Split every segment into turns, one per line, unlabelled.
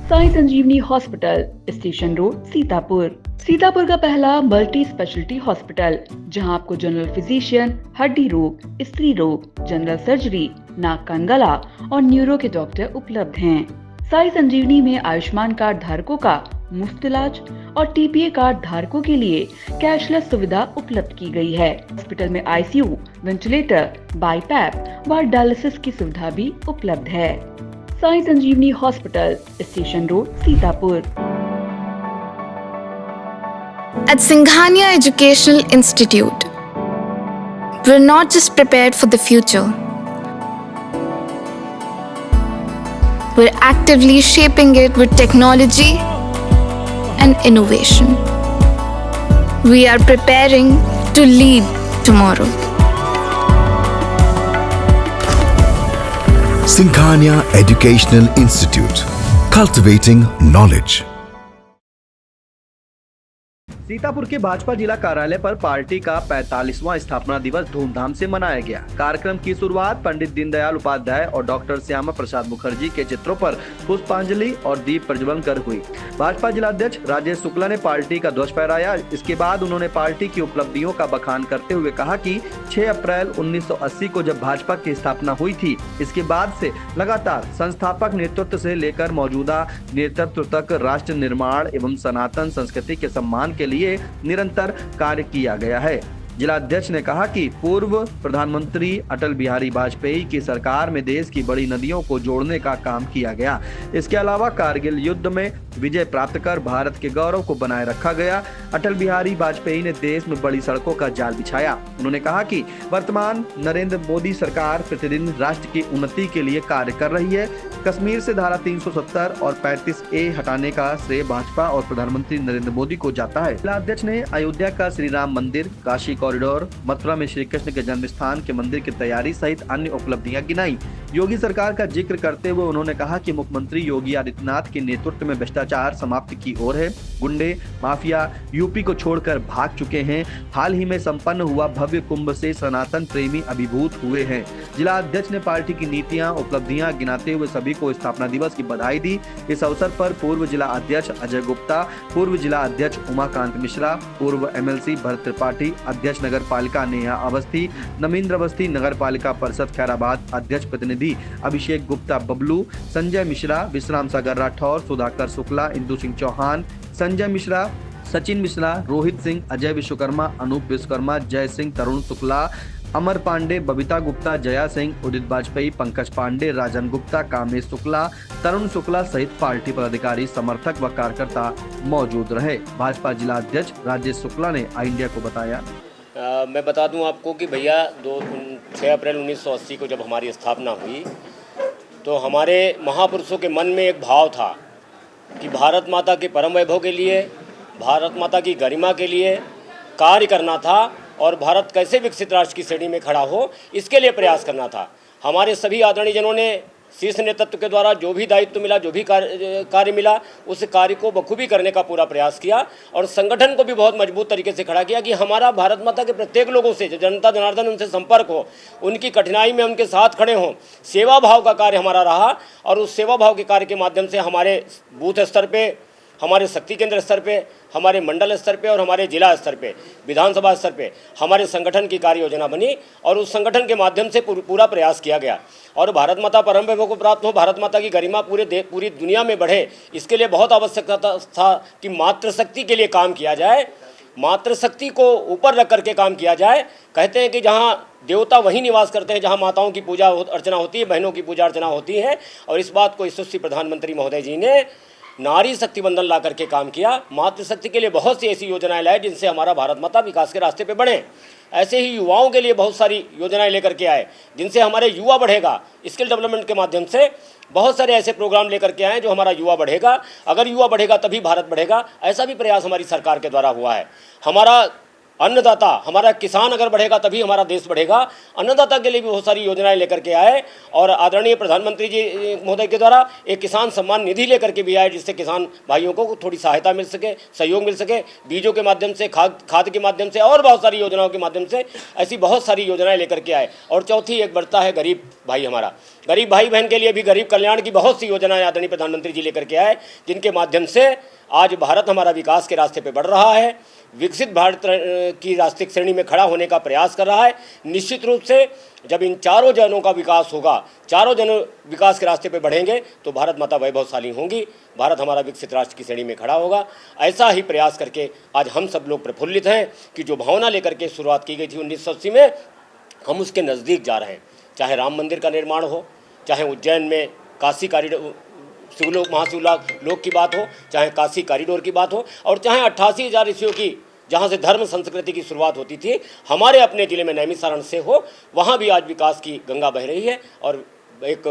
Sai Sanjeevani hospital, station road, Sitapur. Sitapur का पहला multi speciality hospital, जहां आपको जनरल फिजिशियन, हड्डी रोग, स्त्री रोग, जनरल सर्जरी, नाक कान गला और न्यूरो के डॉक्टर उपलब्ध हैं। साई संजीवनी में आयुष्मान कार्ड धारकों का मुफ्त इलाज और टीपीए कार्ड धारकों के लिए कैशलेस सुविधा उपलब्ध की गई है। हॉस्पिटल में आईसीयू, वेंटिलेटर, बाईपैप व डायलिसिस की सुविधा भी उपलब्ध है। Sai Sanjeevani hospital, station road, Sitapur.
At Singhania Educational Institute, we're not just prepared for the future, we're actively shaping it with technology and innovation. We are preparing to lead tomorrow.
Singhania Educational Institute, cultivating knowledge.
Sitapur के भाजपा जिला कार्यालय पर party का 45वां स्थापना दिवस धूमधाम से मनाया गया। कार्यक्रम की शुरुआत पंडित दीनदयाल उपाध्याय और डॉक्टर श्यामा प्रसाद मुखर्जी के चित्रों पर पुष्पांजलि और दीप प्रज्वलन कर हुई। भाजपा जिला अध्यक्ष राजेश शुक्ला ने पार्टी का ध्वज फहराया। इसके बाद उन्होंने पार्टी की उपलब्धियों का बखान करते हुए कहा कि 6 अप्रैल 1980 को जब भाजपा की स्थापना हुई थी, इसके बाद से लगातार संस्थापक नेतृत्व से लेकर मौजूदा नेतृत्व तक राष्ट्र निर्माण एवं सनातन संस्कृति के सम्मान के लिए निरंतर कार्य किया गया है। जिला अध्यक्ष ने कहा कि पूर्व प्रधानमंत्री अटल बिहारी वाजपेयी की सरकार में देश की बड़ी नदियों को जोड़ने का काम किया गया। इसके अलावा कारगिल युद्ध में विजय प्राप्त कर भारत के गौरव को बनाए रखा गया। अटल बिहारी वाजपेयी ने देश में बड़ी सड़कों का जाल बिछाया। उन्होंने कहा कि वर्तमान नरेंद्र मोदी सरकार प्रतिदिन राष्ट्र की उन्नति के लिए कार्य कर रही है। कश्मीर से धारा 370 और 35A हटाने का श्रेय भाजपा और प्रधानमंत्री नरेंद्र मोदी को जाता है। जिला अध्यक्ष ने अयोध्या का श्री राम मंदिर, काशी कॉरिडोर, मथुरा में श्री कृष्ण के जन्म स्थान के मंदिर की तैयारी सहित अन्य उपलब्धियां गिनाई। योगी सरकार का जिक्र करते हुए उन्होंने कहा कि मुख्यमंत्री योगी आदित्यनाथ के नेतृत्व में भ्रष्टाचार समाप्ति की ओर है। गुंडे माफिया यूपी को छोड़कर भाग चुके हैं। हाल ही में संपन्न हुआ भव्य कुंभ से सनातन प्रेमी अभिभूत हुए हैं। जिला अध्यक्ष ने पार्टी की नीतियां उपलब्धियां गिनाते हुए सभी को स्थापना दिवस की बधाई दी। इस अवसर पर पूर्व जिला अध्यक्ष अजय गुप्ता, पूर्व जिला अध्यक्ष उमाकांत मिश्रा, पूर्व MLC भरत त्रिपाठी, अध्यक्ष नगर पालिका नेहा अवस्थी, नमींद्र अवस्थी, नगर पालिका परिषद खैराबाद अध्यक्ष प्रतिनिधि अभिषेक गुप्ता बबलू, संजय मिश्रा, विश्राम सागर राठौर, सुधाकर शुक्ला, इंदु सिंह चौहान, संजय मिश्रा, सचिन मिश्रा, रोहित सिंह, अजय विश्वकर्मा, अनूप विश्वकर्मा, जय सिंह, तरुण शुक्ला, अमर पांडे, बबीता गुप्ता, जया सिंह, उदित वाजपेयी, पंकज पांडे, राजन गुप्ता, कामेश शुक्ला, तरुण शुक्ला सहित पार्टी पदाधिकारी, समर्थक व कार्यकर्ता मौजूद रहे। भाजपा जिला अध्यक्ष राजेश शुक्ला ने आई इंडिया को बताया,
मैं बता दूं आपको कि भैया 6 अप्रैल 1980 को जब हमारी स्थापना हुई तो हमारे महापुरुषों के मन में एक भाव था कि भारत माता के परम वैभव के लिए, भारत माता की गरिमा के लिए कार्य करना था और भारत कैसे विकसित राष्ट्र की श्रेणी में खड़ा हो, इसके लिए प्रयास करना था। हमारे सभी आदरणीय जनों ने शीर्ष नेतृत्व के द्वारा जो भी दायित्व मिला, जो भी कार्य मिला, उस कार्य को बखूबी करने का पूरा प्रयास किया और संगठन को भी बहुत मजबूत तरीके से खड़ा किया कि हमारा भारत माता के प्रत्येक लोगों से, जो जनता जनार्दन उनसे संपर्क हो, उनकी कठिनाई में उनके साथ खड़े हों। सेवा भाव का कार्य हमारा रहा और उस सेवा भाव के कार्य के माध्यम से हमारे बूथ स्तर पर, हमारे शक्ति केंद्र स्तर पे, हमारे मंडल स्तर पे और हमारे जिला स्तर पे, विधानसभा स्तर पे हमारे संगठन की कार्य योजना बनी और उस संगठन के माध्यम से पूरा प्रयास किया गया और भारत माता परम वैभव को प्राप्त हो, भारत माता की गरिमा पूरी दुनिया में बढ़े, इसके लिए बहुत आवश्यकता था कि मातृशक्ति के लिए काम किया जाए, मातृशक्ति को ऊपर रख करके काम किया जाए। कहते हैं कि जहाँ देवता वहीं निवास करते हैं जहाँ माताओं की पूजा अर्चना होती है, बहनों की पूजा अर्चना होती है और इस बात को यशस्वी प्रधानमंत्री महोदय जी ने नारी शक्ति बंधन ला करके काम किया। मातृशक्ति के लिए बहुत सी ऐसी योजनाएं लाए जिनसे हमारा भारत माता विकास के रास्ते पे बढ़े। ऐसे ही युवाओं के लिए बहुत सारी योजनाएं लेकर के आए जिनसे हमारे युवा बढ़ेगा। स्किल डेवलपमेंट के माध्यम से बहुत सारे ऐसे प्रोग्राम लेकर के आए जो हमारा युवा बढ़ेगा। अगर युवा बढ़ेगा तभी भारत बढ़ेगा। ऐसा भी प्रयास हमारी सरकार के द्वारा हुआ है। हमारा अन्नदाता, हमारा किसान अगर बढ़ेगा तभी हमारा देश बढ़ेगा। अन्नदाता के लिए भी बहुत सारी योजनाएं लेकर के आए और आदरणीय प्रधानमंत्री जी महोदय के द्वारा एक किसान सम्मान निधि लेकर के भी आए, जिससे किसान भाइयों को थोड़ी सहायता मिल सके, सहयोग मिल सके, बीजों के माध्यम से, खाद के माध्यम से और बहुत सारी योजनाओं के माध्यम से ऐसी बहुत सारी योजनाएं लेकर के आए। और चौथी एक बढ़ता है गरीब भाई, हमारा गरीब भाई बहन के लिए भी गरीब कल्याण की बहुत सी योजनाएं आदरणीय प्रधानमंत्री जी लेकर के आए, जिनके माध्यम से आज भारत हमारा विकास के रास्ते पे बढ़ रहा है, विकसित भारत की राष्ट्रीय श्रेणी में खड़ा होने का प्रयास कर रहा है। निश्चित रूप से जब इन चारों जनों का विकास होगा, चारों जनों विकास के रास्ते पे बढ़ेंगे तो भारत माता वैभवशाली होंगी, भारत हमारा विकसित राष्ट्र की श्रेणी में खड़ा होगा। ऐसा ही प्रयास करके आज हम सब लोग प्रफुल्लित हैं कि जो भावना लेकर के शुरुआत की गई थी 1980 में, हम उसके नज़दीक जा रहे हैं। चाहे राम मंदिर का निर्माण हो, चाहे उज्जैन में काशी कॉरिडोर शिवलोक महाशिवलोक की बात हो, चाहे काशी कॉरिडोर की बात हो, और चाहे 88,000 ऋषियों की जहाँ से धर्म संस्कृति की शुरुआत होती थी हमारे अपने ज़िले में नैमिषारण्य से हो, वहाँ भी आज विकास की गंगा बह रही है और एक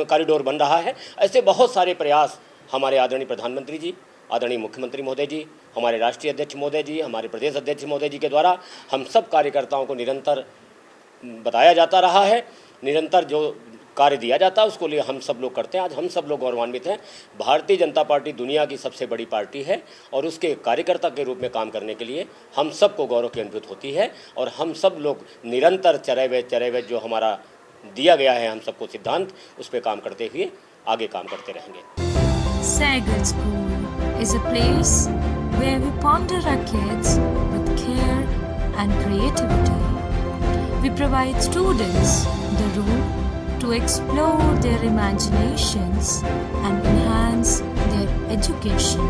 कॉरिडोर बन रहा है। ऐसे बहुत सारे प्रयास हमारे आदरणीय प्रधानमंत्री जी, आदरणीय मुख्यमंत्री महोदय जी, हमारे राष्ट्रीय अध्यक्ष महोदय जी, हमारे प्रदेश अध्यक्ष महोदय जी के द्वारा हम सब कार्यकर्ताओं को निरंतर बताया जाता रहा है, निरंतर जो कार्य दिया जाता है उसको लिए हम सब लोग करते हैं। आज हम सब लोग गौरवान्वित हैं। भारतीय जनता पार्टी दुनिया की सबसे बड़ी पार्टी है और उसके कार्यकर्ता के रूप में काम करने के लिए हम सबको गौरव की अनुभूति होती है और हम सब लोग निरंतर चरैवे जो हमारा दिया गया है हम सबको सिद्धांत, उस पर काम करते हुए आगे काम करते रहेंगे।
Sagal School is a place where we ponder our kids with care and creativity. We provide students the room to explore their imaginations and enhance their education.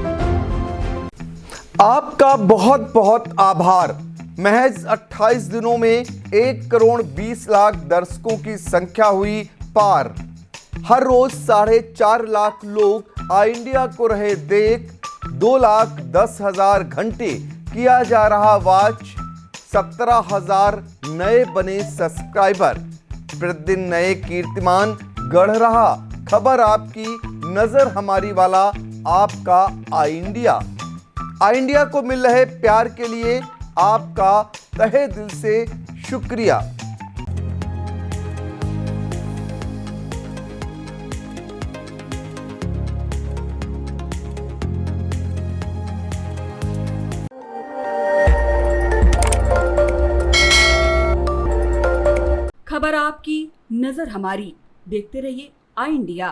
आपका बहुत बहुत आभार। महज 28 दिनों में 1,20,00,000 दर्शकों की संख्या हुई पार। हर रोज 4.5 लाख लोग आई इंडिया को रहे देख। 2,10,000 घंटे किया जा रहा वॉच। 17,000 नए बने सब्सक्राइबर। प्रतिदिन नए कीर्तिमान गढ़ रहा। खबर आपकी, नजर हमारी वाला आपका आई इंडिया। आई इंडिया को मिल रहे प्यार के लिए आपका तहे दिल से शुक्रिया।
खबर आपकी, नजर हमारी। देखते रहिए आई इंडिया।